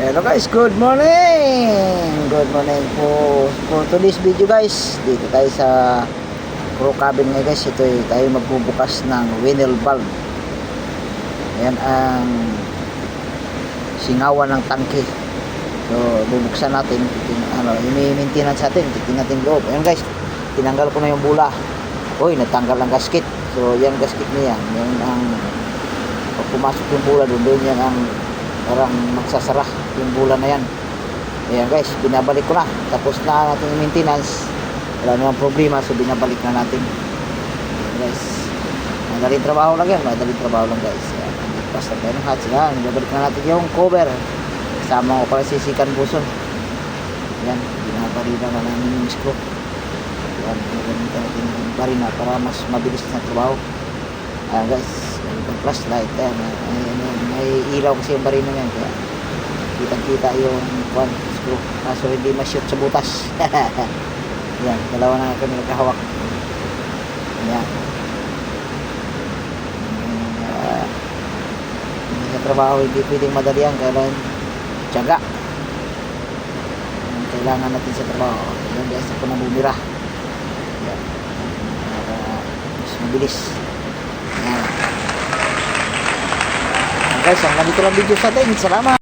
Hello guys, good morning! Good morning po for today's video guys. Dito tayo sa crew cabin ngayon guys. Ito ay tayo magbubukas ng wheel valve. Ayan ang singawan ng tangke. So bubuksan natin. I-maintenance natin. Titingnan natin loob. Ayan guys, tinanggal ko na yung bula. Uy, natanggal ang gasket. So yan gasket niya. Yan ang pag pumasok yung bula doon yan ang parang magsasara yung bula na yan. Ayan guys, binabalik ko na. Tapos na natin yung maintenance. Wala namang problema, so binabalik na natin. Ayan guys, madaling trabaho lang yan. Madaling trabaho lang guys. Ayan, basta tayo ng hats. Ayan, binabalik na natin yung cover. Kasama ko pala sisikan buson. Ayan, binabarina na namin yung screw. Ayan, binabalik natin yung barina para mas mabilis na trabaho. Ayan guys, yung flashlight. Ayan, may ilaw kasi yung barina yan. Kaya kitang-kita yung screw. Kaso hindi ma-shoot sa butas. Yan, dalawa na kami nagkahawak. Yan. Hindi sa trabaho, hindi pwedeng madalian. Kailangan tiyaga. Kailangan natin sa trabaho. Yan guys, ako na bumira. Yan. Para mas mabilis. Yan. Guys, ang ganito lang video sa atin. Salamat.